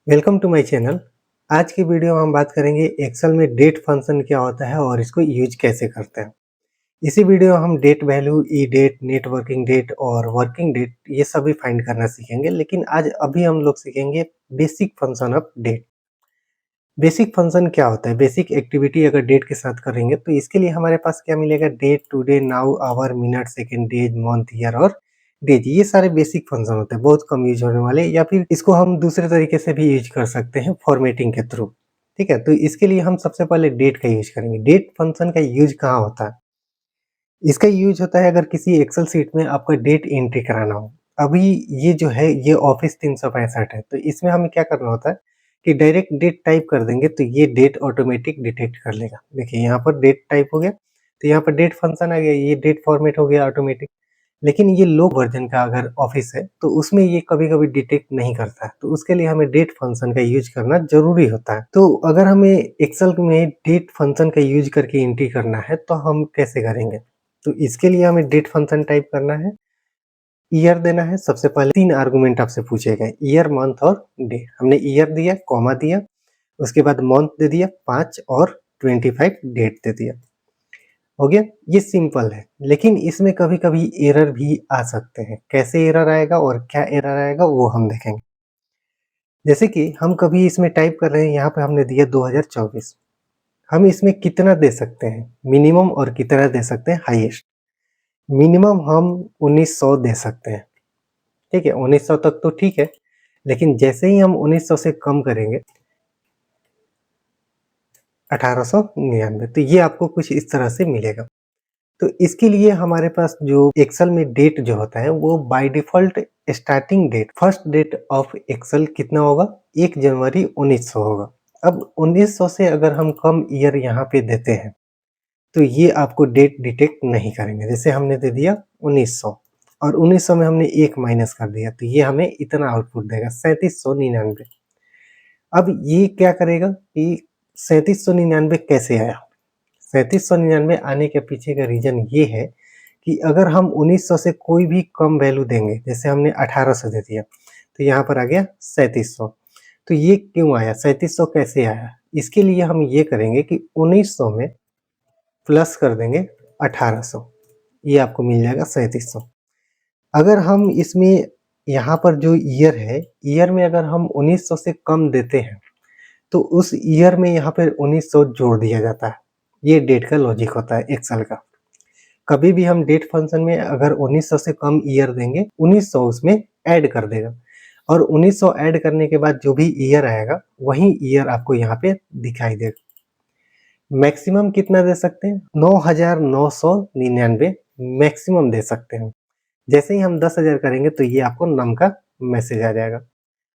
Welcome to my channel. आज की video में हम बात करेंगे एक्सेल में डेट फंक्शन क्या होता है और इसको यूज कैसे करते हैं। इसी वीडियो में हम डेट वैल्यू, ई डेट, नेट वर्किंग डेट और वर्किंग डेट ये सभी फाइंड करना सीखेंगे। लेकिन आज अभी हम लोग सीखेंगे basic function of date. Basic function क्या होता है? बेसिक एक्टिविटी अगर डेट के साथ करेंगे तो इसके लिए हमारे पास क्या मिलेगा? Date, today, now, hour, minute, second, days, month, year और डेज। ये सारे बेसिक फंक्शन होते हैं, बहुत कम यूज होने वाले, या फिर इसको हम दूसरे तरीके से भी यूज कर सकते हैं फॉर्मेटिंग के थ्रू। ठीक है, तो इसके लिए हम सबसे पहले डेट का यूज करेंगे। डेट फंक्शन का यूज कहाँ होता है? इसका यूज होता है अगर किसी एक्सेल शीट में आपका डेट एंट्री कराना हो। अभी ये जो है ये ऑफिस 365 है, तो इसमें हमें क्या करना होता है कि डायरेक्ट डेट टाइप कर देंगे तो ये डेट ऑटोमेटिक डिटेक्ट कर लेगा। देखिए यहाँ पर डेट टाइप हो गया, तो यहाँ पर डेट फंक्शन आ गया, ये डेट फॉर्मेट हो गया ऑटोमेटिक। लेकिन ये लो वर्जन का अगर ऑफिस है तो उसमें ये कभी-कभी डिटेक्ट नहीं करता है, तो उसके लिए हमें डेट फंक्शन का यूज करना ज़रूरी होता है। तो अगर हमें एक्सेल में डेट फंक्शन का यूज करके एंट्री करना है तो हम कैसे करेंगे? तो इसके लिए हमें डेट फंक्शन टाइप करना है, ईयर देना है। सबसे पहले 3 आर्गुमेंट आपसे पूछे गए, ईयर, मंथ और डे। हमने ईयर दिया, कॉमा दिया, उसके बाद मंथ दे दिया 5 और 25 डेट दे दिया। हो गया? ये सिंपल है, लेकिन इसमें कभी-कभी एरर भी आ सकते हैं। कैसे एरर आएगा और क्या एरर आएगा वो हम देखेंगे। जैसे कि हम कभी इसमें टाइप कर रहे हैं, यहाँ पे हमने दिया 2024। हम इसमें कितना दे सकते हैं मिनिमम और कितना दे सकते हैं हाईएस्ट। मिनिमम हम 1900 दे सकते हैं, ठीक है? 1900 तक तो ठीक है, लेकिन जैसे ही हम 1900 से कम करेंगे 1899, तो ये आपको कुछ इस तरह से मिलेगा। तो इसके लिए हमारे पास जो एक्सेल में डेट जो होता है वो by default starting date, first date of Excel कितना होगा? 1 जनवरी 1900 होगा। अब 1900 से अगर हम कम ईयर यहाँ पे देते हैं तो ये आपको डेट डिटेक्ट नहीं करेंगे। जैसे हमने दे दिया 1900 और 1900 में हमने 1 माइनस कर दिया, तो ये हमें इतना आउटपुट देगा 3799। अब ये क्या करेगा कि 3799 कैसे आया? 3799 आने के पीछे का रीज़न ये है कि अगर हम 1900 से कोई भी कम वैल्यू देंगे, जैसे हमने 1800 दे दिया, तो यहाँ पर आ गया 3700। तो ये क्यों आया? 3700 कैसे आया? इसके लिए हम ये करेंगे कि 1900 में प्लस कर देंगे 1800, ये आपको मिल जाएगा 3700। अगर हम इसमें यहाँ पर जो ईयर है, ईयर में अगर हम 1900 से कम देते हैं, तो उस ईयर में यहाँ पे 1900 जोड़ दिया जाता है। ये डेट का लॉजिक होता है एक्सेल का। कभी भी हम डेट फंक्शन में अगर 1900 से कम ईयर देंगे, 1900 उसमें ऐड कर देगा और 1900 ऐड करने के बाद जो भी ईयर आएगा, वही ईयर आपको यहाँ पे दिखाई देगा। मैक्सिमम कितना दे सकते हैं? 9999 मैक्सिमम दे सकते हैं। जैसे ही हम 10,000 करेंगे तो ये आपको नम का मैसेज आ जाएगा।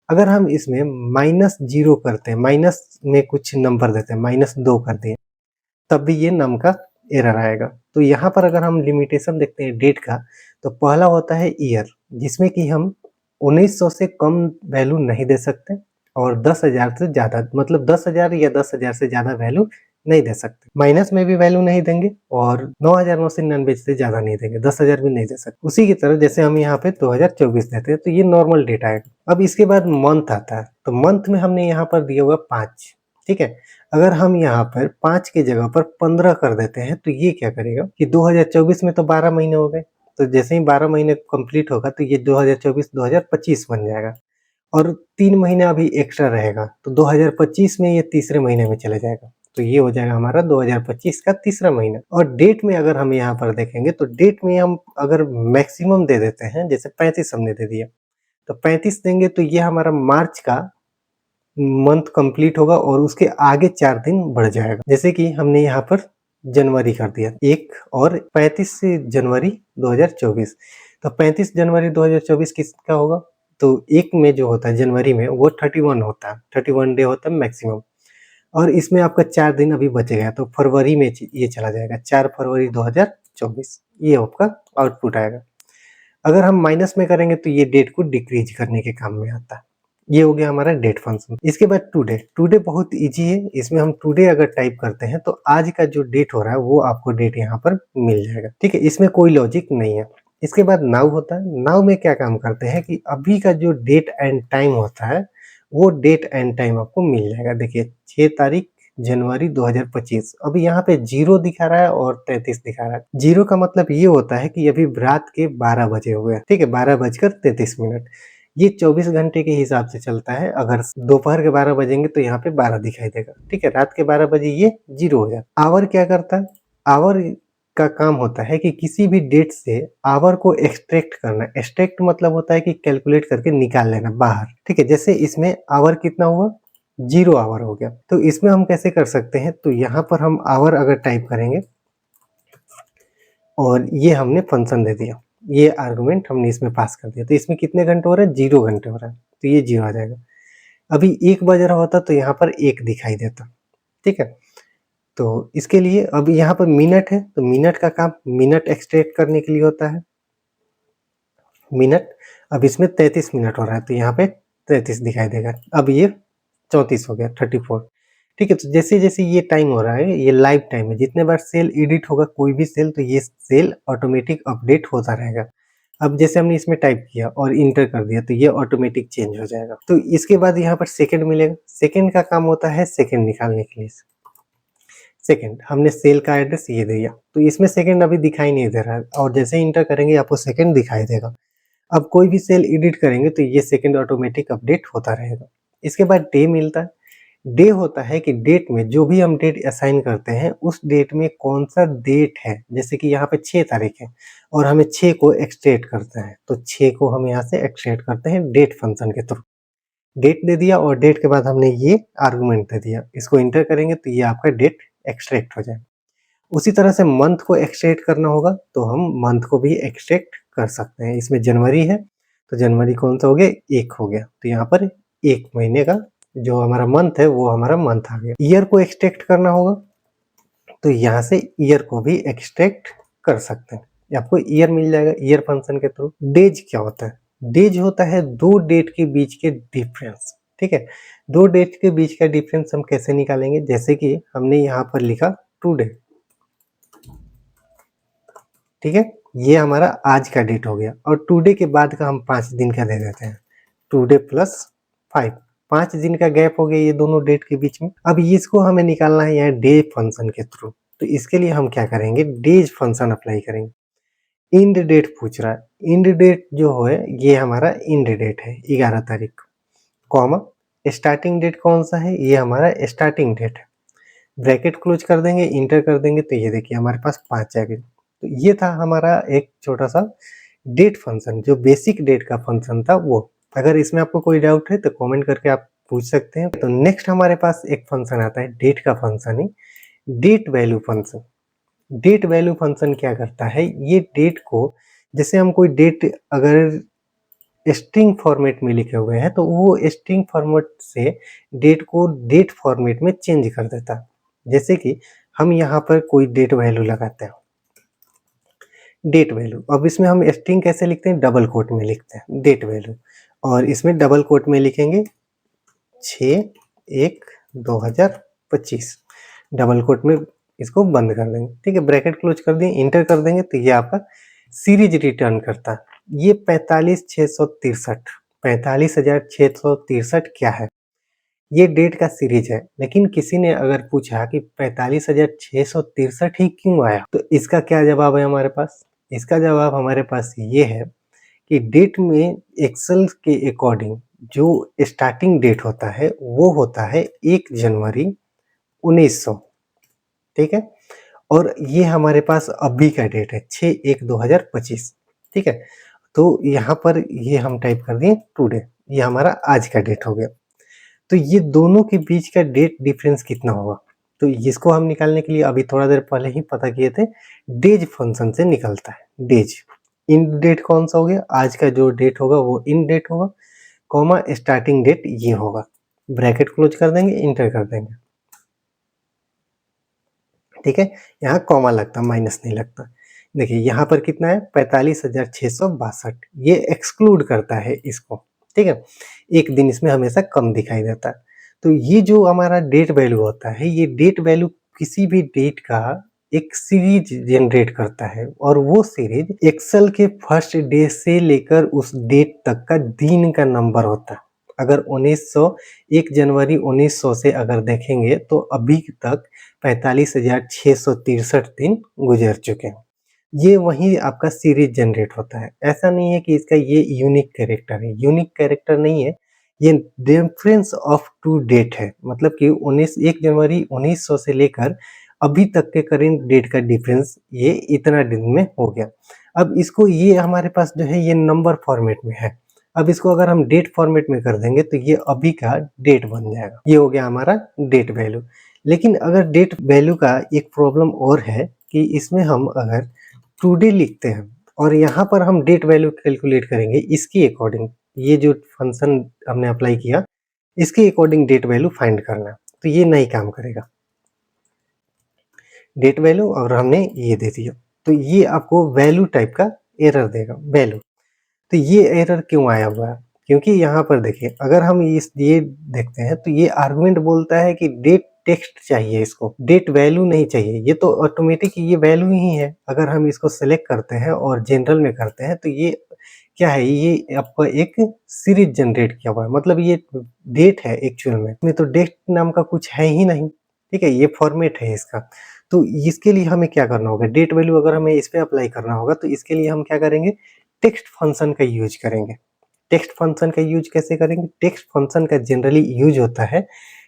अगर हम इसमें -0 करते हैं, माइनस में कुछ नंबर देते हैं, -2 कर दिए, तब भी ये नम का एरर आएगा। तो यहाँ पर अगर हम लिमिटेशन देखते हैं डेट का, तो पहला होता है ईयर, जिसमें कि हम 1900 से कम वैल्यू नहीं दे सकते और 10,000 से ज़्यादा, मतलब 10,000 या 10,000 से ज़्यादा वैल्यू नहीं दे सकते। माइनस में भी वैल्यू नहीं देंगे और 9,999 से ज़्यादा नहीं देंगे, 10,000 भी नहीं दे सकते। उसी की तरह जैसे हम यहाँ पे 2024 देते हैं, तो ये नॉर्मल डेट आएगा। अब इसके बाद मंथ आता है, तो मंथ में हमने यहाँ पर दिया हुआ 5, ठीक है? अगर हम यहाँ पर 5 की जगह पर 15 कर देते हैं, तो ये क्या करेगा कि 2024 में तो 12 महीने हो गए, तो जैसे ही 12 महीने कंप्लीट होगा तो ये 2024-2025 बन जाएगा और 3 महीना अभी एक्स्ट्रा रहेगा, तो 2025 में ये तीसरे महीने में चले जाएगा। तो ये हो जाएगा हमारा 2025 का तीसरा महीना। और डेट में अगर हम यहाँ पर देखेंगे तो डेट में हम अगर मैक्सिमम दे देते हैं, जैसे 35 हमने दे दिया, तो 35 देंगे तो ये हमारा मार्च का मंथ कंप्लीट होगा और उसके आगे 4 दिन बढ़ जाएगा। जैसे कि हमने यहाँ पर जनवरी कर दिया 1 और 35 से जनवरी 2024, तो 35 जनवरी 2024 किसका होगा? तो 1 में जो होता है जनवरी में वो 31 होता है, 31 डे होता है मैक्सिमम, और इसमें आपका 4 दिन अभी बचेगा, तो फरवरी में ये चला जाएगा 4 फरवरी 2024, ये आपका आउटपुट आएगा। अगर हम माइनस में करेंगे तो ये डेट को डिक्रीज करने के काम में आता है। ये हो गया हमारा डेट फंक्शन। इसके बाद टुडे। टुडे बहुत इजी है, इसमें हम टुडे अगर टाइप करते हैं तो आज का जो डेट हो रहा है वो आपको डेट यहाँ पर मिल जाएगा, ठीक है? इसमें कोई लॉजिक नहीं है। इसके बाद नाउ होता है। नाउ में क्या काम करते हैं कि अभी का जो डेट एंड टाइम होता है वो डेट एंड टाइम आपको मिल जाएगा। देखिए 6 तारीख जनवरी 2025, अभी यहाँ पे 0 दिखा रहा है और 33 दिखा रहा है। 0 का मतलब ये होता है कि अभी रात के 12 बजे हो गए, ठीक है, 12:33। ये 24 घंटे के हिसाब से चलता है। अगर दोपहर के 12 बजेंगे तो यहाँ पे 12 दिखाई देगा, ठीक है, रात के 12 बजे ये 0 हो जाता है। आवर क्या करता है? आवर का काम होता है कि किसी भी डेट से आवर को एक्सट्रैक्ट करना। एक्सट्रैक्ट मतलब होता है कि कैलकुलेट करके निकाल लेना बाहर, ठीक है। जैसे इसमें आवर कितना हुआ? 0 आवर हो गया। तो इसमें हम कैसे कर सकते हैं? तो यहाँ पर हम आवर अगर टाइप करेंगे और ये हमने फंक्शन दे दिया, ये आर्गुमेंट हमने इसमें पास कर दिया, तो इसमें कितने घंटे हो रहे हैं? 0 घंटे हो रहा है, तो ये 0 आ जाएगा। अभी 1 बज रहा होता तो यहाँ पर 1 दिखाई देता, ठीक है। तो इसके लिए अब यहाँ पर मिनट है, तो मिनट का काम मिनट एक्सट्रैक्ट करने के लिए होता है। मिनट, अब इसमें 33 मिनट हो रहा है तो यहाँ पे 33 दिखाई देगा। अब ये 34 हो गया, 34, ठीक है। तो जैसे जैसे ये टाइम हो रहा है, ये लाइव टाइम है, जितने बार सेल एडिट होगा कोई भी सेल, तो ये सेल ऑटोमेटिक अपडेट होता रहेगा। अब जैसे हमने इसमें टाइप किया और इंटर कर दिया तो ये ऑटोमेटिक चेंज हो जाएगा। तो इसके बाद यहाँ पर सेकंड मिलेगा। सेकंड का काम होता है सेकंड निकालने के लिए। सेकंड, हमने सेल का एड्रेस ये दिया, तो इसमें सेकंड अभी दिखाई नहीं दे रहा है, और जैसे इंटर करेंगे आपको सेकंड दिखाई देगा। अब कोई भी सेल एडिट करेंगे तो ये सेकंड ऑटोमेटिक अपडेट होता रहेगा। इसके बाद डे मिलता है। डे होता है कि डेट में जो भी हम डेट असाइन करते हैं उस डेट में कौन सा डेट है। जैसे कि यहाँ पे 6 तारीख है और हमें 6 को एक्सट्रैक्ट करते हैं, तो 6 को हम यहाँ से एक्सट्रैक्ट करते हैं डेट फंक्शन के थ्रू। डेट दे दिया और डेट के बाद हमने ये आर्गुमेंट दे दिया, इसको इंटर करेंगे तो ये आपका डेट एक्सट्रैक्ट हो जाए। उसी तरह से मंथ को एक्सट्रैक्ट करना होगा तो हम मंथ को भी एक्सट्रैक्ट कर सकते हैं। इसमें जनवरी है तो जनवरी कौन सा हो गया? 1 हो गया, तो यहाँ पर 1 महीने का जो हमारा मंथ है वो हमारा मंथ आ गया। ईयर को एक्सट्रैक्ट करना होगा तो यहाँ से ईयर को भी एक्सट्रैक्ट कर सकते हैं, आपको ईयर मिल जाएगा ईयर फंक्शन के थ्रू। डेज क्या होता है? डेज होता है 2 डेट के बीच के डिफरेंस, ठीक है। 2 डेट के बीच का डिफरेंस हम कैसे निकालेंगे? जैसे कि हमने यहाँ पर लिखा टुडे, ठीक है, ये हमारा आज का डेट हो गया, और टुडे के बाद का हम 5 दिन का दे देते हैं, टुडे प्लस 5, 5 दिन का गैप हो गया ये दोनों डेट के बीच में। अब इसको हमें निकालना है यहाँ डे फंक्शन के थ्रू, तो इसके लिए हम क्या करेंगे? डेज फंक्शन अप्लाई करेंगे। इंड डेट पूछ रहा है, इंड डेट जो है ये हमारा इंड डेट है 11 तारीख, कॉमा स्टार्टिंग डेट कौन सा है? ये हमारा स्टार्टिंग डेट है। ब्रैकेट क्लोज कर देंगे, इंटर कर देंगे, तो ये देखिए हमारे पास 5 आ गए। तो ये था हमारा एक छोटा सा डेट फंक्शन, जो बेसिक डेट का फंक्शन था वो। अगर इसमें आपको कोई डाउट है तो कमेंट करके आप पूछ सकते हैं। तो नेक्स्ट हमारे पास एक फंक्शन आता है डेट का फंक्शन ही, date value function. Date value function क्या करता है? ये डेट को, जैसे हम कोई डेट अगर स्ट्रिंग फॉर्मेट में लिखे हुए हैं तो वो स्ट्रिंग फॉर्मेट से डेट को डेट फॉर्मेट में चेंज कर देता है। जैसे कि हम यहाँ पर कोई डेट वैल्यू लगाते हैं, डेट वैल्यू, अब इसमें हम स्ट्रिंग कैसे लिखते हैं? डबल कोट में लिखते हैं डेट वैल्यू, और इसमें डबल कोट में लिखेंगे 6/1/2025, डबल कोट में इसको बंद कर देंगे, ठीक है, ब्रैकेट क्लोज कर दिए, इंटर कर देंगे, तो ये आपका सीरीज रिटर्न करता है। ये 45,663, 45,663 क्या है? ये डेट का सीरीज है। लेकिन किसी ने अगर पूछा कि 45,663 ही क्यों आया, तो इसका क्या जवाब है हमारे पास? इसका जवाब हमारे पास ये है कि डेट में एक्सेल के अकॉर्डिंग जो स्टार्टिंग डेट होता है वो होता है 1 जनवरी 1900, ठीक है, और ये हमारे पास अभी का डेट है 6/1/2025, ठीक है। तो यहाँ पर ये हम टाइप कर दिए टुडे, ये हमारा आज का डेट हो गया। तो ये दोनों के बीच का डेट डिफरेंस कितना होगा? तो इसको हम निकालने के लिए अभी थोड़ा देर पहले ही पता किए थे, डेज फंक्शन से निकलता है। डेज, इन डेट कौन सा हो गया? आज का जो डेट होगा वो इन डेट होगा, कॉमा स्टार्टिंग डेट ये होगा, ब्रैकेट क्लोज कर देंगे, इंटर कर देंगे, ठीक है। यहाँ कॉमा लगता, माइनस नहीं लगता। देखिए यहाँ पर कितना है? 45,662, ये एक्सक्लूड करता है इसको, ठीक है, एक दिन इसमें हमेशा कम दिखाई देता है। तो ये जो हमारा डेट वैल्यू होता है, ये डेट वैल्यू किसी भी डेट का एक सीरीज जनरेट करता है, और वो सीरीज एक्सेल के फर्स्ट डे से लेकर उस डेट तक का दिन का नंबर होता है। अगर 1 जनवरी 1900 से अगर देखेंगे तो अभी तक 45,663 दिन गुजर चुके हैं। ये वही आपका सीरीज जनरेट होता है। ऐसा नहीं है कि इसका ये यूनिक कैरेक्टर है, यूनिक कैरेक्टर नहीं है, ये डिफरेंस ऑफ टू डेट है। मतलब कि 1 जनवरी 1900 से लेकर अभी तक के करेंट डेट का डिफरेंस ये इतना दिन में हो गया। अब इसको ये हमारे पास जो है ये नंबर फॉर्मेट में है। अब इसको अगर हम डेट फॉर्मेट में कर देंगे तो ये अभी का डेट बन जाएगा। ये हो गया हमारा डेट वैल्यू। लेकिन अगर डेट वैल्यू का एक प्रॉब्लम और है कि इसमें हम अगर टुडे लिखते हैं और यहाँ पर हम डेट वैल्यू कैलकुलेट करेंगे इसके अकॉर्डिंग, ये जो फंक्शन हमने अप्लाई किया इसके अकॉर्डिंग डेट वैल्यू फाइंड करना, तो ये नहीं काम करेगा। डेट वैल्यू और हमने ये दे दिया तो ये आपको वैल्यू टाइप का एरर देगा, वैल्यू। तो ये एरर क्यों आया हुआ है? क्योंकि यहाँ पर देखिए अगर हम ये देखते हैं तो ये आर्गुमेंट बोलता है कि डेट टेक्स्ट चाहिए, इसको डेट वैल्यू नहीं चाहिए। ये तो ऑटोमेटिक ये वैल्यू ही है। अगर हम इसको सेलेक्ट करते हैं और जनरल में करते हैं तो ये क्या है, ये आपका एक सीरीज जनरेट किया हुआ है, मतलब ये डेट है एक्चुअल में तो डेट नाम का कुछ है ही नहीं। ठीक है, ये फॉर्मेट है इसका। तो इसके लिए हमें क्या करना होगा, डेट वैल्यू अगर हमें इस पे अप्लाई करना होगा तो इसके लिए हम क्या करेंगे, टेक्स्ट फंक्शन का यूज करेंगे। टेक्स्ट फंक्शन का यूज कैसे करेंगे? टेक्स्ट फंक्शन का जनरली यूज होता है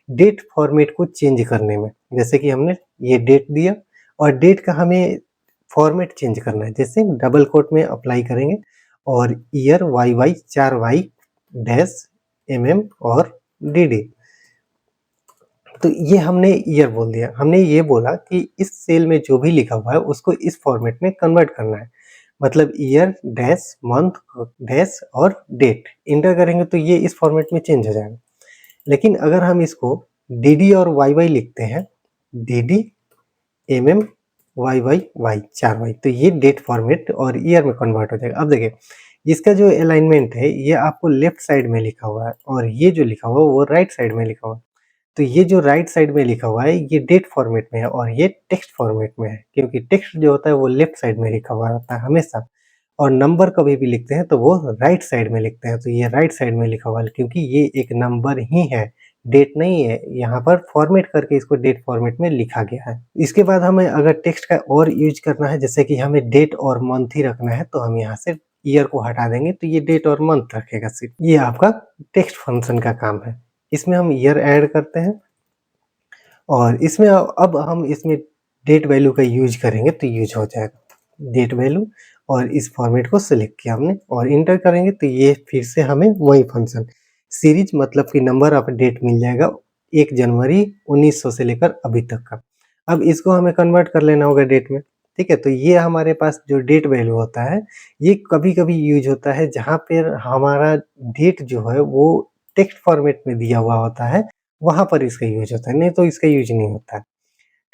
डेट फॉर्मेट को चेंज करने में। जैसे कि हमने ये डेट दिया और डेट का हमें फॉर्मेट चेंज करना है, जैसे डबल कोट में अप्लाई करेंगे और year Y 4 y dash mm और dd। तो ये हमने ईयर बोल दिया, हमने ये बोला कि इस सेल में जो भी लिखा हुआ है उसको इस फॉर्मेट में कन्वर्ट करना है। मतलब ईयर डैश मंथ डैश और डेट इंटर करेंगे तो ये इस फॉर्मेट में चेंज हो जाएगा। लेकिन अगर हम इसको dd और yy लिखते हैं, dd mm y 4y, तो ये डेट फॉर्मेट और ईयर में कन्वर्ट हो जाएगा। अब देखिए इसका जो अलाइनमेंट है ये आपको लेफ्ट साइड में लिखा हुआ है और ये जो लिखा हुआ है वो राइट साइड में लिखा हुआ है। तो ये जो राइट साइड में लिखा हुआ है ये डेट फॉर्मेट में है और ये टेक्स्ट फॉर्मेट में है, क्योंकि टेक्स्ट जो होता है वो लेफ्ट साइड में लिखा हुआ होता है हमेशा, और नंबर कभी भी लिखते हैं तो वो राइट साइड में लिखते हैं। तो ये राइट साइड में लिखा हुआ है क्योंकि ये एक नंबर ही है, डेट नहीं है। यहाँ पर फॉर्मेट करके इसको डेट फॉर्मेट में लिखा गया है। इसके बाद हमें अगर टेक्स्ट का और यूज करना है, जैसे कि हमें डेट और मंथ ही रखना है, तो हम यहाँ से ईयर को हटा देंगे तो ये डेट और मंथ रखेगा सिर्फ। ये आपका टेक्स्ट फंक्शन का काम है। इसमें हम ईयर ऐड करते हैं और इसमें अब हम इसमें डेट वैल्यू का यूज करेंगे तो यूज हो जाएगा डेट वैल्यू, और इस फॉर्मेट को सिलेक्ट किया हमने और इंटर करेंगे तो ये फिर से हमें वही फंक्शन सीरीज मतलब कि नंबर ऑफ डेट मिल जाएगा 1 जनवरी 1900 से लेकर अभी तक का। अब इसको हमें कन्वर्ट कर लेना होगा डेट में। ठीक है, तो ये हमारे पास जो डेट वैल्यू होता है ये कभी कभी यूज होता है जहाँ पर हमारा डेट जो है वो टेक्स्ट फॉर्मेट में दिया हुआ होता है, वहां पर इसका यूज होता है, नहीं तो इसका यूज नहीं होता है।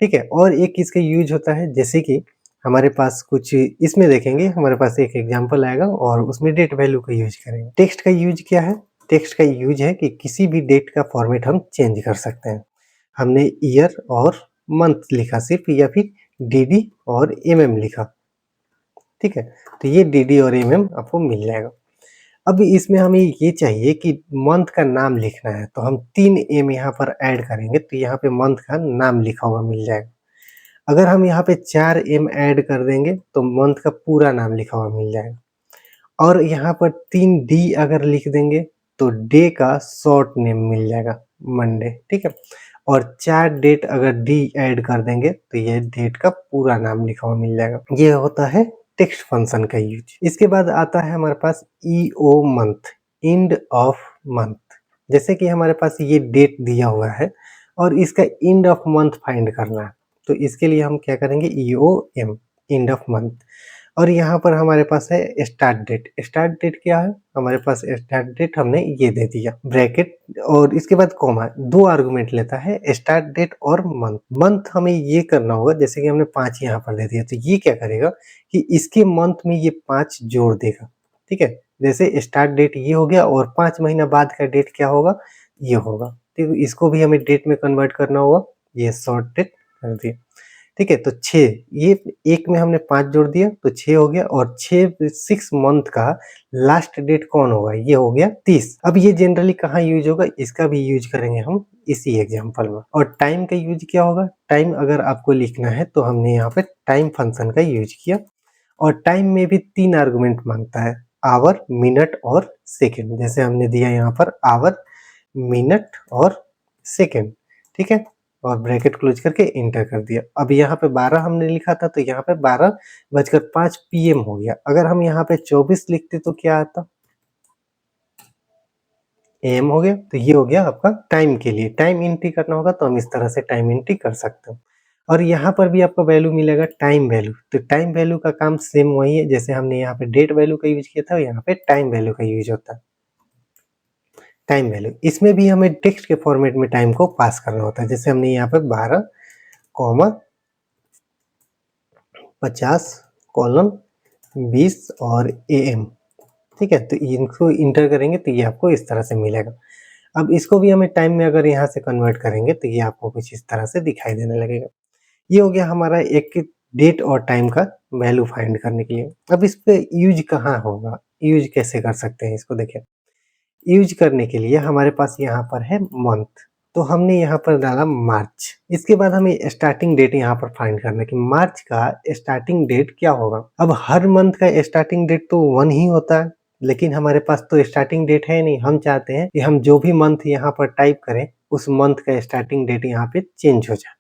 ठीक है, और एक इसका यूज होता है जैसे कि हमारे पास कुछ इसमें देखेंगे, हमारे पास एक एग्जांपल आएगा और उसमें डेट वैल्यू का यूज करेंगे। टेक्स्ट का यूज क्या है? टेक्स्ट का यूज है कि किसी भी डेट का फॉर्मेट हम चेंज कर सकते हैं। हमने ईयर और मंथ लिखा सिर्फ, या फिर dd और mm लिखा। ठीक है, तो ये dd और mm आपको मिल जाएगा। अब इसमें हमें ये चाहिए कि मंथ का नाम लिखना है, तो हम 3 m यहाँ पर ऐड करेंगे तो यहाँ पे मंथ का नाम लिखा हुआ मिल जाएगा। अगर हम यहाँ पे 4 m ऐड कर देंगे तो मंथ का पूरा नाम लिखा हुआ मिल जाएगा। और यहाँ पर 3 d अगर लिख देंगे तो डे का शॉर्ट नेम मिल जाएगा, मंडे। ठीक है, और 4 डेट अगर d ऐड कर देंगे तो ये डेट का पूरा नाम लिखा हुआ मिल जाएगा। ये होता है टेक्स्ट फंक्शन का यूज। इसके बाद आता है हमारे पास EO month, end of month. जैसे कि हमारे पास ये डेट दिया हुआ है और इसका एंड ऑफ मंथ फाइंड करना है, तो इसके लिए हम क्या करेंगे, E O M, end of month. और यहाँ पर हमारे पास है स्टार्ट डेट। स्टार्ट डेट क्या है? हमारे पास स्टार्ट डेट हमने ये दे दिया ब्रैकेट और इसके बाद कॉमा, 2 आर्गुमेंट लेता है, स्टार्ट डेट और मंथ। मंथ हमें ये करना होगा, जैसे कि हमने 5 यहाँ पर दे दिया, तो ये क्या करेगा कि इसके मंथ में ये 5 जोड़ देगा। ठीक है, जैसे स्टार्ट डेट ये हो गया और 5 महीना बाद का डेट क्या होगा, ये होगा। ठीक है, इसको भी हमें डेट में कन्वर्ट करना होगा, ये शॉर्ट डेट कर दिया। ठीक है? तो 6 ये 1 में हमने 5 जोड़ दिया तो 6 हो गया और 6 मंथ का लास्ट डेट कौन होगा? ये हो गया 30। अब ये जनरली कहाँ यूज़ होगा? इसका भी यूज़ करेंगे हम इसी एग्ज़ाम्पल में। और टाइम का यूज़ क्या होगा? टाइम अगर आपको लिखना है तो हमने यहाँ पे टाइम फंक्शन का यूज़ किया और टाइम में भी 3 आर्गुमेंट माँगता है, ऑवर, मिनट और सेकंड। जैसे हमने दिया यहाँ पर ऑवर, मिनट और सेकंड, ठीक है? और ब्रैकेट क्लोज करके एंटर कर दिया। अब यहाँ पे 12 हमने लिखा था तो यहाँ पे 12:05 पीएम हो गया। अगर हम यहाँ पे 24 लिखते तो क्या आता? एएम हो गया। तो ये हो गया आपका टाइम के लिए। टाइम एंट्री करना होगा तो हम इस तरह से टाइम एंट्री कर सकते हैं। और यहाँ पर भी आपको वैल्यू मिलेगा टाइम वैल्यू। तो टाइम वैल्यू का काम सेम वही है जैसे हमने यहाँ पे डेट वैल्यू का यूज़ किया था, यहाँ पे टाइम वैल्यू का यूज़ होता है। टाइम वैल्यू इसमें भी हमें टेक्स्ट के फॉर्मेट में टाइम को पास करना होता है। जैसे हमने यहाँ पे 12, 50, 20 और एएम, ठीक है? तो इनको इंटर करेंगे तो ये आपको इस तरह से मिलेगा। अब इसको भी हमें टाइम में अगर यहाँ से कन्वर्ट करेंगे तो ये आपको कुछ इस तरह से दिखाई देने लगेगा। ये हो गया हमारा एक डेट और टाइम का वैल्यू फाइंड करने के लिए। अब इस पे यूज़ कहाँ होगा? यूज़ कैसे कर सकते हैं इसको देखिए। यूज़ करने के लिए हमारे पास यहाँ पर है मंथ, तो हमने यहाँ पर डाला मार्च। इसके बाद हमें स्टार्टिंग डेट यहाँ पर फाइंड करना है कि मार्च का स्टार्टिंग डेट क्या होगा। अब हर मंथ का स्टार्टिंग डेट तो 1 ही होता है, लेकिन हमारे पास तो स्टार्टिंग डेट है नहीं। हम चाहते हैं कि हम जो भी मंथ यहाँ पर टाइप करें उस मंथ का स्टार्टिंग डेट यहाँ पे चेंज हो जाए।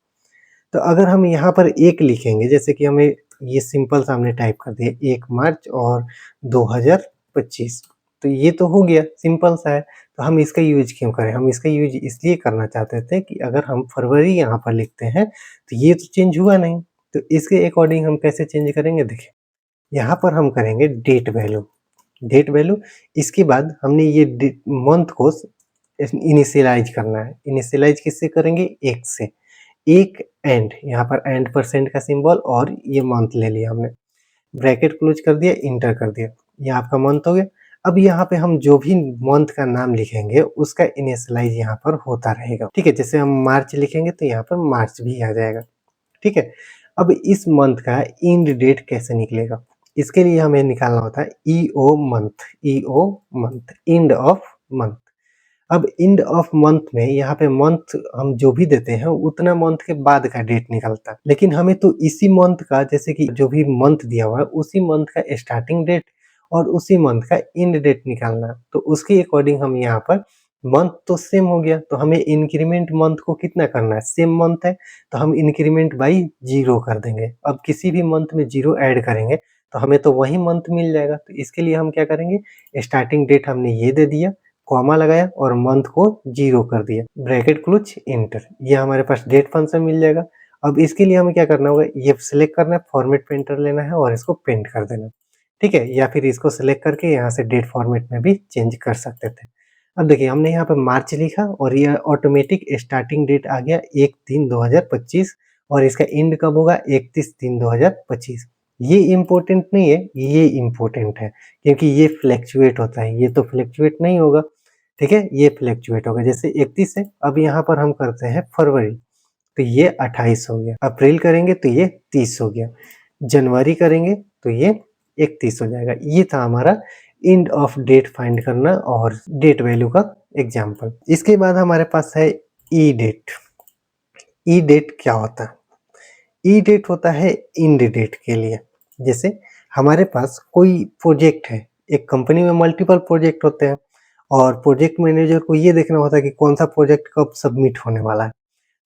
तो अगर हम यहाँ पर 1 लिखेंगे, जैसे कि हमें ये सिंपल सा हमने टाइप कर दिया 1 मार्च और 2025, तो ये तो हो गया, सिंपल सा है। तो हम इसका यूज़ क्यों करें? हम इसका यूज़ इसलिए करना चाहते थे कि अगर हम फरवरी यहाँ पर लिखते हैं तो ये तो चेंज हुआ नहीं। तो इसके अकॉर्डिंग हम कैसे चेंज करेंगे देखिए, यहाँ पर हम करेंगे डेट वैल्यू। डेट वैल्यू इसके बाद हमने ये मंथ को इनिशियलाइज करना है। इनिशियलाइज किससे करेंगे? 1 से। 1 एंड, यहाँ पर एंड परसेंट का सिंबल और ये मंथ ले लिया हमने। ब्रैकेट क्लोज कर दिया, इंटर कर दिया। ये आपका मंथ हो गया। अब यहाँ पे हम जो भी मंथ का नाम लिखेंगे उसका इनिशियलाइज यहाँ पर होता रहेगा, ठीक है? जैसे हम मार्च लिखेंगे तो यहाँ पर मार्च भी आ जाएगा, ठीक है? अब इस मंथ का एंड डेट कैसे निकलेगा? इसके लिए हमें निकालना होता है E O month, E O month, end of month. अब एंड ऑफ मंथ में यहाँ पे मंथ हम जो भी देते हैं उतना मंथ के बाद का डेट निकलता है, लेकिन हमें तो इसी मंथ का, जैसे कि जो भी मंथ दिया हुआ है उसी मंथ का स्टार्टिंग डेट और उसी मंथ का एंड डेट निकालना है। तो उसके अकॉर्डिंग हम यहाँ पर मंथ तो सेम हो गया, तो हमें इंक्रीमेंट मंथ को कितना करना है? सेम मंथ है तो हम इंक्रीमेंट बाई 0 कर देंगे। अब किसी भी मंथ में 0 ऐड करेंगे तो हमें तो वही मंथ मिल जाएगा। तो इसके लिए हम क्या करेंगे, स्टार्टिंग डेट हमने ये दे दिया, कॉमा लगाया और मंथ को 0 कर दिया, ब्रैकेट क्लोज एंटर। ये हमारे पास डेट फंक्शन मिल जाएगा। अब इसके लिए हमें क्या करना होगा, ये सिलेक्ट करना है, फॉर्मेट पे एंटर लेना है और इसको पेंट कर देना, ठीक है? या फिर इसको सिलेक्ट करके यहाँ से डेट फॉर्मेट में भी चेंज कर सकते थे। अब देखिए हमने यहाँ पे मार्च लिखा और ये ऑटोमेटिक स्टार्टिंग डेट आ गया 1/3/2025 और इसका एंड कब होगा? 31/3/2025। ये इम्पोर्टेंट नहीं है, ये इम्पोर्टेंट है क्योंकि ये फ्लैक्चुएट होता है, ये तो फ्लैक्चुएट नहीं होगा, ठीक है? ये फ्लैक्चुएट होगा। जैसे 31 है, अब यहाँ पर हम करते हैं फरवरी, तो ये 28 हो गया। अप्रैल करेंगे तो ये 30 हो गया। जनवरी करेंगे तो ये 31 हो जाएगा। ये था हमारा एंड ऑफ डेट फाइंड करना और डेट वैल्यू का एग्जाम्पल। इसके बाद हमारे पास है ई डेट। ई डेट क्या होता है? ई डेट होता है एंड डेट के लिए। जैसे हमारे पास कोई प्रोजेक्ट है, एक कंपनी में मल्टीपल प्रोजेक्ट होते हैं और प्रोजेक्ट मैनेजर को ये देखना होता है कि कौन सा प्रोजेक्ट कब सबमिट होने वाला है।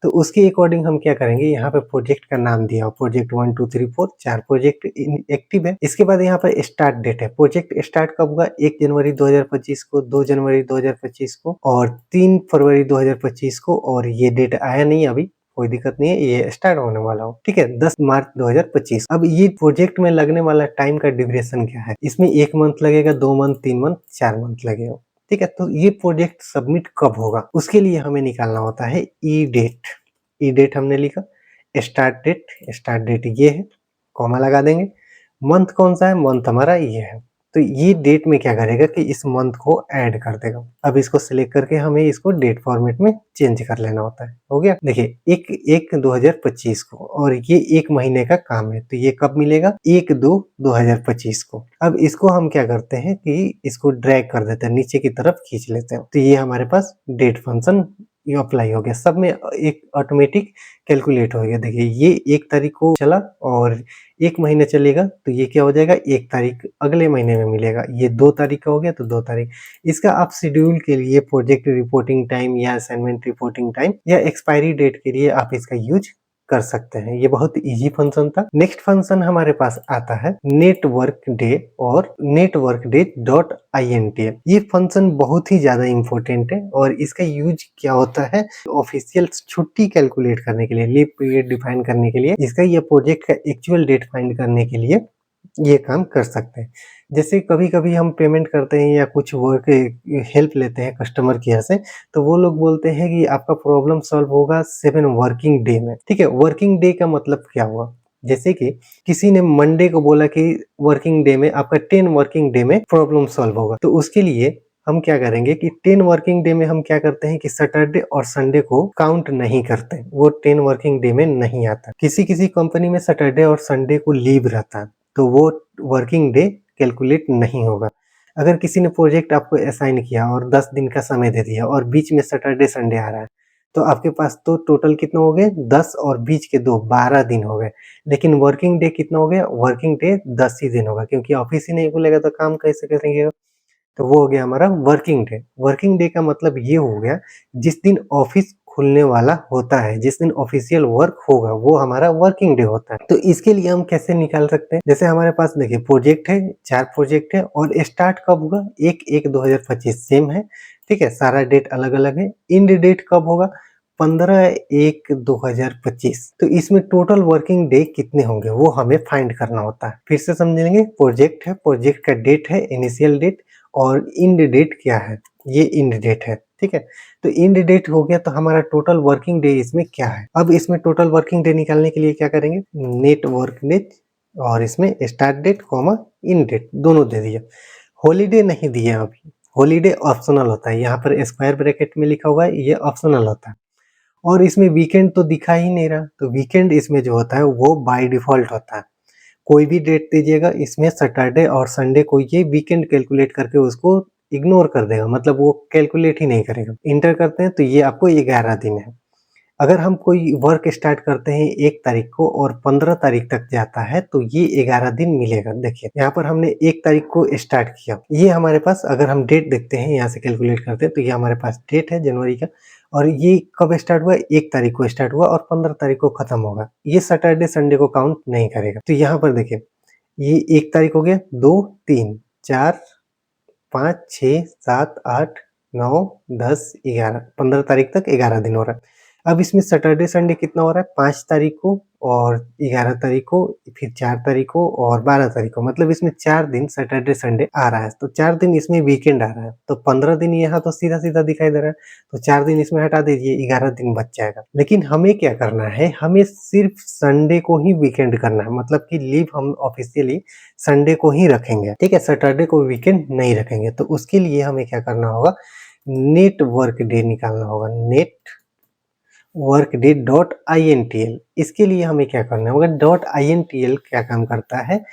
तो उसके अकॉर्डिंग हम क्या करेंगे, यहाँ पे प्रोजेक्ट का नाम दिया हो, प्रोजेक्ट 1 2 3 4, 4 प्रोजेक्ट एक्टिव है। इसके बाद यहाँ पर स्टार्ट डेट है, प्रोजेक्ट स्टार्ट कब हुआ? 1 जनवरी 2025 को, 2 जनवरी 2025 को और 3 फरवरी 2025 को। और ये डेट आया नहीं अभी, कोई दिक्कत नहीं है, ये स्टार्ट होने वाला हो, ठीक है? 10 मार्च 2025। अब ये प्रोजेक्ट में लगने वाला टाइम का ड्यूरेशन क्या है? इसमें 1 मंथ लगेगा, 2 मंथ, 3 मंथ, 4 मंथ लगेगा, ठीक है? तो ये प्रोजेक्ट सबमिट कब होगा, उसके लिए हमें निकालना होता है ई डेट। ई डेट हमने लिखा, स्टार्ट डेट ये है, कॉमा लगा देंगे। मंथ कौन सा है? मंथ हमारा ये है, तो ये डेट में क्या करेगा कि इस मंथ को ऐड कर देगा। अब इसको सिलेक्ट करके हमें इसको डेट फॉर्मेट में चेंज कर लेना होता है। हो गया? देखिए 1/1/2025 को, और ये 1 महीने का काम है, तो ये कब मिलेगा? 1/2/2025 को। अब इसको हम क्या करते हैं कि इसको ड्रैग कर देते हैं, नीचे की तरफ खींच लेते हैं। तो ये हमारे पास डेट फंक्शन ये अप्लाई हो गया, सब में एक ऑटोमेटिक कैलकुलेट हो गया। देखिए ये 1 तारीख को चला और 1 महीने चलेगा, तो ये क्या हो जाएगा? 1 तारीख अगले महीने में मिलेगा। ये 2 तारीख का हो गया, तो 2 तारीख। इसका आप शेड्यूल के लिए प्रोजेक्ट रिपोर्टिंग टाइम या असाइनमेंट रिपोर्टिंग टाइम या एक्सपायरी डेट के लिए आप इसका यूज कर सकते हैं। ये बहुत इजी फंक्शन था। नेक्स्ट फंक्शन हमारे पास आता है नेटवर्क डे और नेटवर्क डे डॉट INTL। ये फंक्शन बहुत ही ज्यादा इंपॉर्टेंट है और इसका यूज क्या होता है? ऑफिशियल छुट्टी कैलकुलेट करने के लिए, लीव पीरियड डिफाइन करने के लिए, इसका ये प्रोजेक्ट का एक्चुअल डेट फाइंड करने के लिए ये काम कर सकते हैं। जैसे कभी-कभी हम पेमेंट करते हैं या कुछ वर्क हेल्प लेते हैं कस्टमर केयर से, तो वो लोग बोलते हैं कि आपका प्रॉब्लम सॉल्व होगा 7 वर्किंग डे में। ठीक है? वर्किंग डे का मतलब क्या हुआ? जैसे कि किसी ने मंडे को बोला कि वर्किंग डे में आपका 10 वर्किंग डे में प्रॉब्लम सॉल्व होगा, तो उसके लिए हम क्या करेंगे कि 10 वर्किंग डे में हम क्या करते हैं कि सैटरडे और संडे को काउंट नहीं करते, वो 10 वर्किंग डे में नहीं आता। किसी-किसी कंपनी में सैटरडे और संडे को लीव रहता है, तो वो वर्किंग डे कैलकुलेट नहीं होगा। अगर किसी ने प्रोजेक्ट आपको असाइन किया और 10 दिन का समय दे दिया और बीच में सैटरडे संडे आ रहा है, तो आपके पास तो टोटल कितना हो गए? 10 और बीच के 2 12 दिन हो गए। लेकिन वर्किंग डे कितना हो गया? वर्किंग डे 10 ही दिन होगा, क्योंकि ऑफिस ही नहीं खुलेगा तो काम कैसे करेंगे? तो वो हो गया हमारा वर्किंग डे। वर्किंग डे का मतलब ये हो गया जिस दिन ऑफिस खुलने वाला होता है, जिस दिन ऑफिशियल वर्क होगा, वो हमारा वर्किंग डे होता है। तो इसके लिए हम कैसे निकाल सकते हैं? जैसे हमारे पास देखिए प्रोजेक्ट है, 4 प्रोजेक्ट है और स्टार्ट कब होगा? 1/1/2025 सेम है, ठीक है? सारा डेट अलग-अलग है। एंड डेट कब होगा? 15/1/2025। तो इसमें टोटल वर्किंग डे कितने होंगे वो हमें फाइंड करना होता है। फिर से समझेंगे, प्रोजेक्ट है, प्रोजेक्ट का डेट है, इनिशियल डेट, और इंड डेट क्या है? ये इंड डेट है, ठीक है? तो इंड डेट हो गया, तो हमारा टोटल वर्किंग डे इसमें क्या है? अब इसमें टोटल वर्किंग डे निकालने के लिए क्या करेंगे? नेट वर्क डेट और इसमें start date comma end date दोनों दे दिया। हॉलीडे नहीं दिया अभी, हॉलीडे ऑप्शनल होता है, यहाँ पर स्क्वायर ब्रैकेट में लिखा हुआ है, ये ऑप्शनल होता है। और इसमें वीकेंड तो दिखा ही नहीं रहा, तो वीकेंड इसमें जो होता है वो बाय डिफॉल्ट होता है। कोई भी डेट दीजिएगा, इसमें सैटरडे और संडे को ये वीकेंड कैलकुलेट करके उसको इग्नोर कर देगा, मतलब वो कैलकुलेट ही नहीं करेगा। इंटर करते हैं तो ये आपको 11 दिन है। अगर हम कोई वर्क स्टार्ट करते हैं 1 तारीख को और 15 तारीख तक जाता है, तो ये 11 दिन मिलेगा। देखिए यहाँ पर हमने 1 तारीख को स्टार्ट किया, ये हमारे पास अगर हम डेट देखते हैं यहाँ से कैलकुलेट करते हैं, तो ये हमारे पास डेट है जनवरी का, और ये कब स्टार्ट हुआ? 1 तारीख को स्टार्ट हुआ और 15 तारीख को खत्म होगा। ये सैटरडे संडे को काउंट नहीं करेगा। तो यहाँ पर देखिए ये 1 तारीख हो गया, 2, 3, 4, 5, 6, 7, 8, 9, 10, 11, 15 तारीख तक 11 दिन हो रहा है। अब इसमें सैटरडे संडे कितना हो रहा है? 5 तारीख को और 11 तारीख को, फिर 4 तारीख को और 12 तारीख को, मतलब इसमें 4 दिन सैटरडे संडे आ रहा है, तो 4 दिन इसमें वीकेंड आ रहा है, तो 15 दिन यहाँ तो सीधा-सीधा दिखाई दे रहा है, तो 4 दिन इसमें हटा दीजिए, 11 दिन बच जाएगा। लेकिन हमें क्या करना है? हमें सिर्फ संडे को ही वीकेंड करना है, मतलब कि लीव हम ऑफिशियली संडे को ही रखेंगे, ठीक है? सैटरडे को वीकेंड नहीं रखेंगे। तो उसके लिए हमें क्या करना होगा? नेट वर्क डे निकालना होगा, net work day dot INTL। इसके लिए हमें क्या करना होगा? डॉट INTL क्या काम करता है?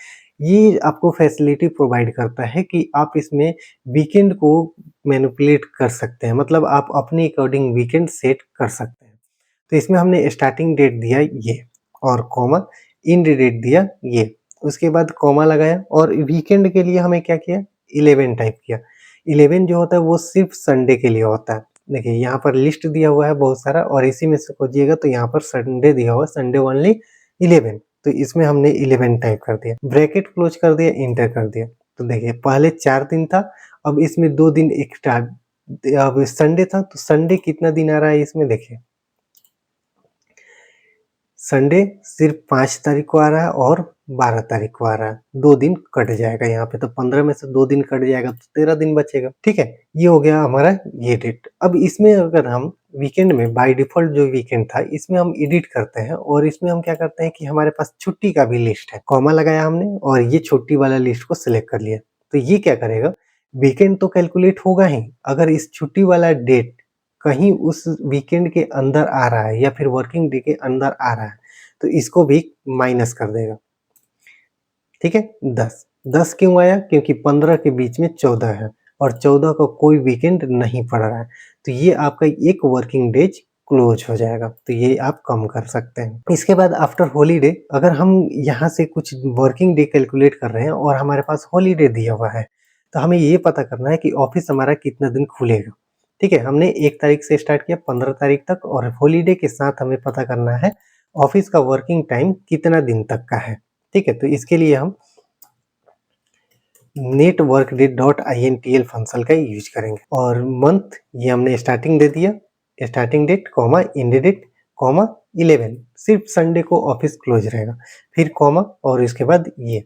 ये आपको फैसिलिटी प्रोवाइड करता है कि आप इसमें वीकेंड को मैनिपुलेट कर सकते हैं, मतलब आप अपने अकॉर्डिंग वीकेंड सेट कर सकते हैं। तो इसमें हमने स्टार्टिंग डेट दिया ये, और कॉमा एंड डेट दिया ये, उसके बाद कॉमा लगाया, और वीकेंड के लिए हमें क्या किया? 11 टाइप किया। 11 जो होता है वो सिर्फ संडे के लिए होता है। देखिए यहाँ पर लिस्ट दिया हुआ है बहुत सारा, और इसी में से खोजिएगा तो यहाँ पर संडे दिया हुआ है, संडे ओनली 11, तो इसमें हमने 11 टाइप कर दिया, ब्रैकेट क्लोज कर दिया, इंटर कर दिया। तो देखिए पहले 4 दिन था, अब इसमें 2 दिन एक्स्ट्रा, अब संडे था, तो संडे कितना दिन आ रहा है इसमें? देखिए संडे सिर्फ 5 तारीख को आ रहा है और 12 तारीख को आ रहा है, 2 दिन कट जाएगा यहाँ पे, तो 15 में से 2 दिन कट जाएगा तो 13 दिन बचेगा, ठीक है? ये हो गया हमारा ये डेट। अब इसमें अगर हम वीकेंड में बाय डिफॉल्ट जो वीकेंड था, इसमें हम एडिट करते हैं, और इसमें हम क्या करते हैं कि हमारे पास छुट्टी का भी लिस्ट है, कॉमा लगाया हमने और ये छुट्टी वाला लिस्ट को सिलेक्ट कर लिया। तो ये क्या करेगा, वीकेंड तो कैलकुलेट होगा ही, अगर इस छुट्टी वाला डेट कहीं उस वीकेंड के अंदर आ रहा है या फिर वर्किंग डे के अंदर आ रहा है तो इसको भी माइनस कर देगा। ठीक है, 10 10 क्यों आया, क्योंकि 15 के बीच में 14 है और 14 का कोई वीकेंड नहीं पड़ रहा है, तो ये आपका एक वर्किंग डेज क्लोज हो जाएगा, तो ये आप कम कर सकते हैं। इसके बाद आफ्टर हॉलीडे अगर हम यहाँ से कुछ वर्किंग डे कैलकुलेट कर रहे हैं और हमारे पास हॉलीडे दिया हुआ है, तो हमें ये पता करना है कि ऑफिस हमारा कितना दिन खुलेगा। ठीक है, हमने 1 तारीख से स्टार्ट किया 15 तारीख तक और हॉलीडे के साथ हमें पता करना है ऑफिस का वर्किंग टाइम कितना दिन तक का है। ठीक है, तो इसके लिए हम network day dot I N T L function का यूज करेंगे और मंथ ये हमने स्टार्टिंग दे दिया, starting date comma end date comma 11, सिर्फ संडे को ऑफिस क्लोज रहेगा, फिर कॉमा और इसके बाद ये।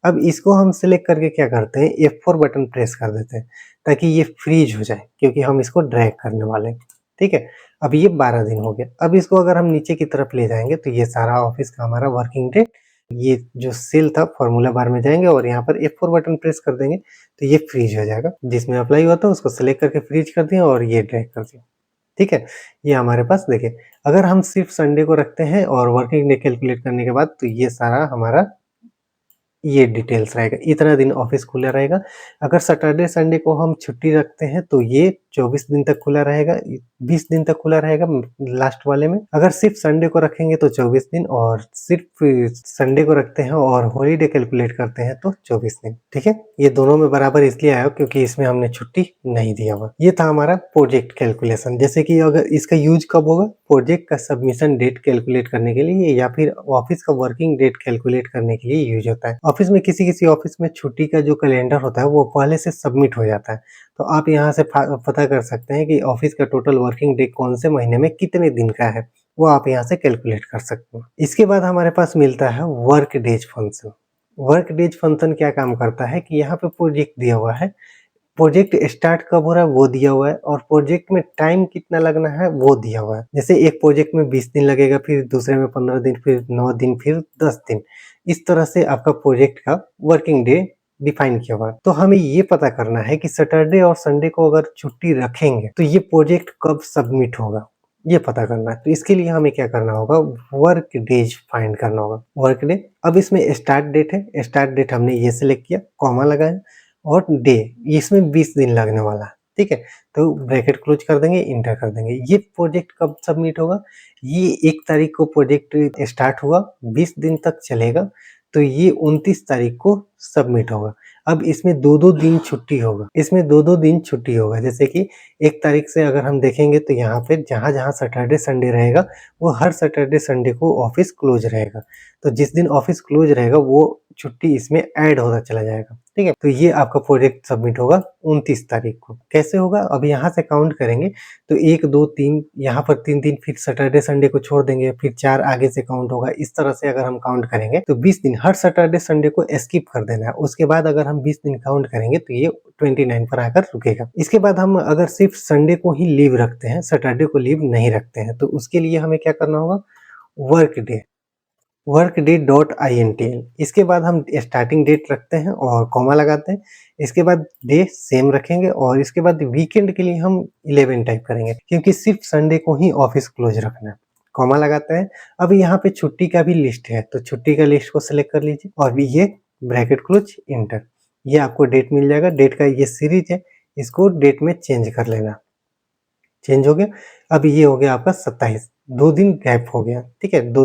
अब इसको हम सिलेक्ट करके क्या करते हैं, F4 बटन प्रेस कर देते हैं ताकि ये फ्रीज हो जाए, क्योंकि हम इसको ड्रैग करने वाले हैं। ठीक है, अब ये 12 दिन हो गया। अब इसको अगर हम नीचे की तरफ ले जाएंगे तो ये सारा ऑफिस का हमारा वर्किंग डे, ये जो सेल था फॉर्मूला बार में जाएंगे और यहाँ पर F4 बटन प्रेस कर देंगे तो ये फ्रीज हो जाएगा, जिसमें अप्लाई हुआ था उसको सिलेक्ट करके फ्रीज कर दिया और ये ड्रैग कर दिया। ठीक है, ये हमारे पास देखिए, अगर हम सिर्फ संडे को रखते हैं और वर्किंग डे कैलकुलेट करने के बाद तो ये सारा हमारा ये डिटेल्स रहेगा, इतना दिन ऑफिस खुला रहेगा। अगर सैटरडे संडे को हम छुट्टी रखते हैं तो ये 24 दिन तक खुला रहेगा, 20 दिन तक खुला रहेगा लास्ट वाले में। अगर सिर्फ संडे को रखेंगे तो 24 दिन और सिर्फ संडे को रखते हैं और हॉलीडे कैलकुलेट करते हैं तो 24 दिन। ठीक है, ये दोनों में बराबर इसलिए आया क्योंकि इसमें हमने छुट्टी नहीं दिया हुआ। ये था हमारा प्रोजेक्ट कैलकुलेशन। जैसे कि अगर इसका यूज कब होगा, प्रोजेक्ट का सबमिशन डेट कैलकुलेट करने के लिए या फिर ऑफिस का वर्किंग डेट कैलकुलेट करने के लिए यूज होता है। ऑफिस में किसी ऑफिस में छुट्टी का जो कैलेंडर होता है वो पहले से सबमिट हो जाता है, तो आप यहाँ से पता कर सकते हैं कि ऑफिस का टोटल वर्किंग डे कौन से महीने में कितने दिन का है, वो आप यहाँ से कैलकुलेट कर सकते हैं। इसके बाद हमारे पास मिलता है work days function. Work days function क्या काम करता है कि यहाँ पे प्रोजेक्ट दिया हुआ है, प्रोजेक्ट स्टार्ट कब हो रहा है वो दिया हुआ है और प्रोजेक्ट में टाइम कितना लगना है वो दिया हुआ है। जैसे एक प्रोजेक्ट में 20 दिन लगेगा, फिर दूसरे में 15 दिन, फिर 9 दिन, फिर 10 दिन, इस तरह से आपका प्रोजेक्ट का वर्किंग डे डिफाइन किया हुआ है। तो हमें ये पता करना है कि सैटरडे और संडे को अगर छुट्टी रखेंगे तो ये प्रोजेक्ट कब सबमिट होगा, ये पता करना है। तो इसके लिए हमें क्या करना होगा, वर्क डेज फाइंड करना होगा। वर्क डे, अब इसमें स्टार्ट डेट है, स्टार्ट डेट हमने ये सिलेक्ट किया, कॉमा लगाया और डे, इसमें 20 दिन लगने वाला है। ठीक है, तो ब्रैकेट क्लोज कर देंगे, इंटर कर देंगे। ये प्रोजेक्ट कब सबमिट होगा, ये 1 तारीख को प्रोजेक्ट स्टार्ट हुआ, 20 दिन तक चलेगा, तो ये 29 तारीख को सबमिट होगा। अब इसमें 2-2 दिन छुट्टी होगा, इसमें 2-2 दिन छुट्टी होगा। जैसे कि 1 तारीख से अगर हम देखेंगे तो यहाँ पे जहाँ-जहाँ सैटरडे संडे रहेगा वो हर सैटरडे संडे को ऑफिस क्लोज रहेगा, तो जिस दिन ऑफिस क्लोज रहेगा वो छुट्टी इसमें ऐड होता चला जाएगा। ठीक है, तो ये आपका प्रोजेक्ट सबमिट होगा 29 तारीख को। कैसे होगा, अब यहाँ से काउंट करेंगे तो 1 2 3, यहाँ पर 3 दिन, फिर सैटरडे संडे को छोड़ देंगे, फिर 4 आगे से काउंट होगा। इस तरह से अगर हम काउंट करेंगे तो 20 दिन, हर सैटरडे संडे को स्किप कर देना है। उसके बाद अगर हम 20 दिन काउंट करेंगे तो ये 29 पर आकर रुकेगा। इसके बाद हम अगर सिर्फ संडे को ही लीव रखते हैं, सैटरडे को लीव नहीं रखते हैं, तो उसके लिए हमें क्या करना होगा, work day, work day dot I N T L, इसके बाद हम स्टार्टिंग डेट रखते हैं और कॉमा लगाते हैं, इसके बाद डे सेम रखेंगे और इसके बाद वीकेंड के लिए हम 11 टाइप करेंगे, क्योंकि सिर्फ संडे को ही ऑफिस क्लोज रखना है। कॉमा लगाते हैं। अब यहाँ पे छुट्टी का भी लिस्ट है, तो छुट्टी का लिस्ट को सिलेक्ट कर लीजिए और भी ये ब्रैकेट क्लोज, इंटर, ये आपको डेट मिल जाएगा। डेट का ये सीरीज है, इसको डेट में चेंज कर लेना। चेंज हो गया। अब ये हो गया आपका 27, 2 दिन गैप हो गया। ठीक है, 2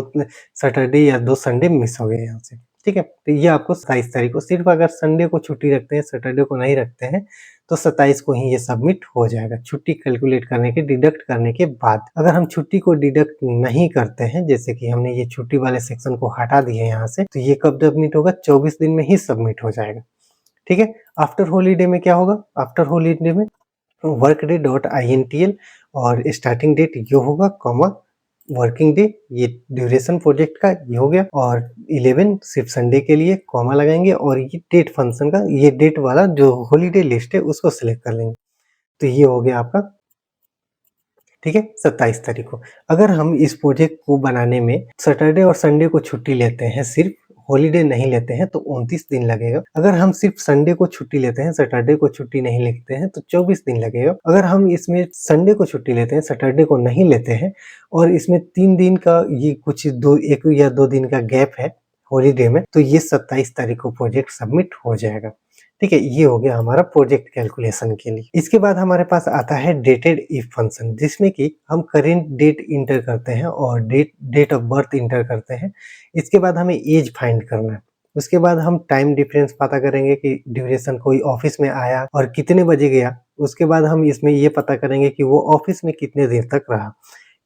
सैटरडे या 2 संडे मिस हो गए यहाँ से। ठीक है, तो ये आपको 27 तारीख को, सिर्फ अगर संडे को छुट्टी रखते हैं, सैटरडे को नहीं रखते हैं, तो 27 को ही ये सबमिट हो जाएगा, छुट्टी कैलकुलेट करने के, डिडक्ट करने के बाद। अगर हम छुट्टी को डिडक्ट नहीं करते हैं, जैसे कि हमने ये छुट्टी वाले सेक्शन को हटा दिए यहाँ से, तो ये कब सबमिट होगा, 24 दिन में ही सबमिट हो जाएगा। ठीक है, आफ्टर हॉलीडे में क्या होगा, आफ्टर हॉलीडे में work day dot I N T L और स्टार्टिंग डेट ये होगा, कॉमा वर्किंग डे, ये ड्यूरेशन प्रोजेक्ट का ये हो गया, और 11 सिर्फ संडे के लिए कॉमा लगाएंगे और ये डेट फंक्शन का, ये डेट वाला जो हॉलीडे लिस्ट है उसको सिलेक्ट कर लेंगे। तो ये हो गया आपका, ठीक है, 27 तारीख को। अगर हम इस प्रोजेक्ट को बनाने में सैटरडे और संडे को छुट्टी लेते हैं, सिर्फ हॉलिडे नहीं लेते हैं तो 29 दिन लगेगा। अगर हम सिर्फ संडे को छुट्टी लेते हैं, सैटरडे को छुट्टी नहीं लेते हैं तो 24 दिन लगेगा। अगर हम इसमें संडे को छुट्टी लेते हैं, सैटरडे को नहीं लेते हैं और इसमें 3 दिन का ये कुछ 1 या 2 दिन का गैप है हॉलिडे में, तो ये 27 तारीख को प्रोजेक्ट सबमिट हो जाएगा। ठीक है, ये हो गया हमारा प्रोजेक्ट कैलकुलेशन के लिए। इसके बाद हमारे पास आता है डेटेड इफ फंक्शन, जिसमें कि हम करेंट डेट इंटर करते हैं और डेट ऑफ बर्थ इंटर करते हैं। इसके बाद हमें एज फाइंड करना है। उसके बाद हम टाइम डिफरेंस पता करेंगे कि ड्यूरेशन कोई ऑफिस में आया और कितने बजे गया। उसके बाद हम इसमें ये पता करेंगे कि वो ऑफिस में कितने देर तक रहा।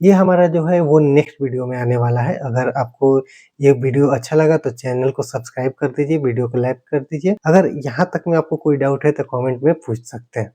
ये हमारा जो है वो नेक्स्ट वीडियो में आने वाला है। अगर आपको ये वीडियो अच्छा लगा तो चैनल को सब्सक्राइब कर दीजिए, वीडियो को लाइक कर दीजिए। अगर यहाँ तक में आपको कोई डाउट है तो कमेंट में पूछ सकते हैं।